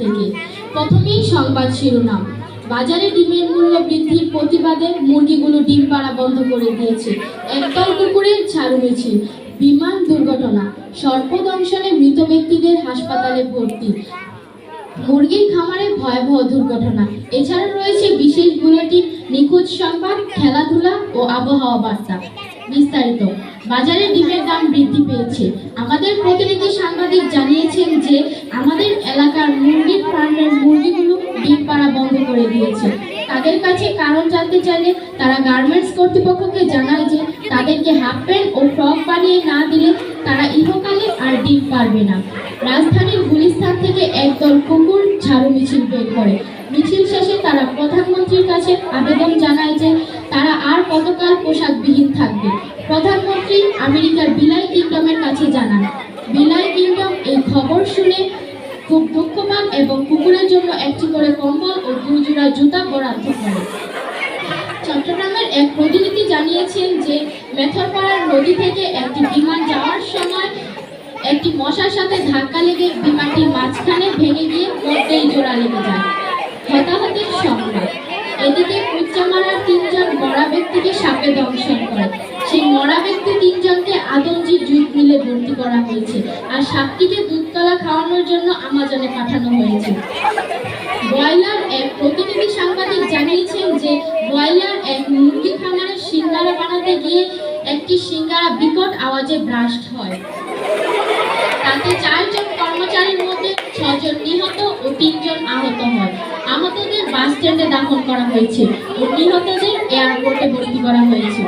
থেকে। প্রথমেই সংবাদ শিরোনাম। বাজারে ডিমের মূল্য বৃদ্ধির প্রতিবাদে মুরগিগুলো ডিম পাড়া বন্ধ করে দিয়েছে। একদল কুকুরের ঝাড়ু মিছিল। বিমান দুর্ঘটনা, সর্পদংশনে মৃত ব্যক্তিদের হাসপাতালে ভর্তি। মুরগির খামারে ভয়াবহ দুর্ঘটনা। এছাড়া রয়েছে বিশেষ বুলেটিন, নিখোঁজ সংবাদ, খেলাধুলা ও আবহাওয়া বার্তা। বিস্তারিত। বাজারে ডিমের দাম বৃদ্ধি পেয়েছে। আমাদের প্রতিনিধি সাংবাদিক জানিয়েছেন যে আমাদের এলাকার মুরগির ফার্মের মুরগিগুলো ডিম পাড়া বন্ধ করে দিয়েছে। তাদের কাছে কারণ জানতে চাইলে তারা গার্মেন্টস কর্তৃপক্ষকে জানায় যে তাদেরকে হাফ প্যান্ট ও ফ্রক বানিয়ে না দিলে তারা ইহকালে আর ডিম পারবে না। রাজধানীর গুলিস্তান থেকে একদল কুকুর ঝাড়ু মিছিল বের করে। মিছিল শেষে তারা প্রধানমন্ত্রীর কাছে আবেদন জানায় যে তারা আর কতকাল পোশাকবিহীন থাকবে। প্রধানমন্ত্রী আমেরিকার বিলাই কিংডমের কাছে জানান। বিলাই কিংডম এই খবর শুনে খুব দুঃখ পান এবং কুকুরের জন্য একটি করে কম্বল ও 2 জোড়া জুতা বরাদ্দ করে। চট্টগ্রামের এক প্রতিনিধি জানিয়েছেন যে মেথরপাড়ার নদী থেকে একটি বিমান যাওয়ার সময় একটি মশার সাথে ধাক্কা লেগে বিমানটি মাঝখানে ভেঙে গিয়ে মধ্যেই জোড়া লেগে যায়। হতাহতের সংবাদ। এদিকে কুচ্চামারার 3 জন মরা ব্যক্তিকে সাপে দংশন করে। সেই মরা ব্যক্তি 3 জনকে আদমজি জুট মিলে ভর্তি করা হয়েছে আর সাপটিকে দুধকলা খাওয়ানোর জন্য আমাজনে পাঠানো হয়েছে। ব্রয়লার এক প্রতিনিধি সাংবাদিক জানিয়েছেন যে ব্রয়লার এক মুরগি খামারে সিঙ্গারা বানাতে গিয়ে একটি সিঙ্গারা বিকট আওয়াজে ব্রাস্ট হয়। তাতে 4 জন কর্মচারীর মধ্যে 6 জন নিহত ও 3 জন আহত হয়। আহতদের বাস স্ট্যান্ডে দাফন করা হয়েছে ও নিহতদের এয়ারপোর্টে ভর্তি করা হয়েছে।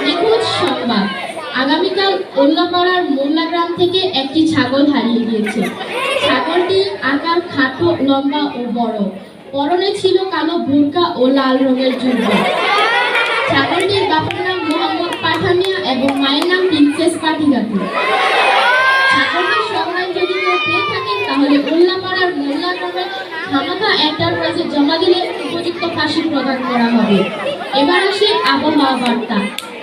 নিখোঁজ সংবাদ। আগামীকাল উল্লাপাড়ার মোল্লা গ্রাম থেকে একটি ছাগল হারিয়ে গিয়েছে। ছাগলটির আকার খাটো, লম্বা ও বড়। পরনে ছিল কালো বোরকা ও লাল রঙের জুব্বা। ছাগলটির বাবার নাম মোহাম্মদ পাঠামিয়া এবং মায়ের নাম প্রিন্সেস পাটিগাতি। ছাগলটির সন্ধান যদি কেউ পেয়ে থাকেন তাহলে উল্লাপাড়ার মোল্লা গ্রামের খামাখা এন্টারপ্রাইজে জমা দিলে উপযুক্ত ফাঁসি প্রদান করা হবে। এবার আসে আবহাওয়া বার্তা।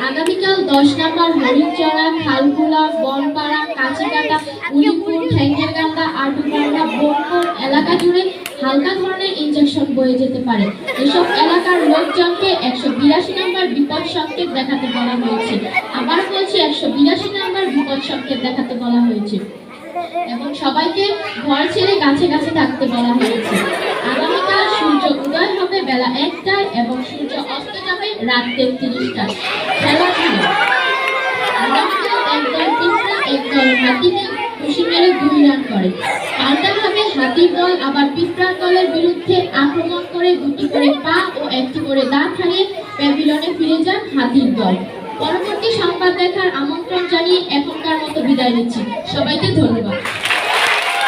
আগামীকাল 10 নম্বর হরিণচড়া, খালকুলা, বনপাড়া, কাঁচিকাটা, উলিপুর, ঠ্যাঙ্গেরগান্দা, আটুপাড়া, বনপুর এলাকা জুড়ে হালকা ধরনের ইনজেকশন বয়ে যেতে পারে। এসব এলাকার লোকজনকে 182 নম্বর বিপদ সংকেত দেখাতে বলা হয়েছে। আবার বলছি 182 নম্বর বিপদ সংকেত দেখাতে বলা হয়েছে এবং সবাইকে ঘর ছেড়ে গাছে গাছে থাকতে বলা হয়েছে। আগামীকাল সূর্য উদয় হবে বেলা 1টায় এবং সূর্য অস্ত যাবে রাত 33টায়। খেলাধুলা। আগামীকাল একদল পিঁপড়া একদল হাতিকে খুশি মেরে 2 রান করে। পাল্টাভাবে হাতির দল আবার পিঁপড়ার দলের বিরুদ্ধে আক্রমণ করে 2টি করে পা ও 1টি করে দাঁত হারিয়ে প্যাভিলনে ফিরে যান হাতির দল। পরবর্তী সংবাদ দেখার আমন্ত্রণ জানিয়ে এখনকার মতো বিদায় নিচ্ছি। সবাইকে ধন্যবাদ।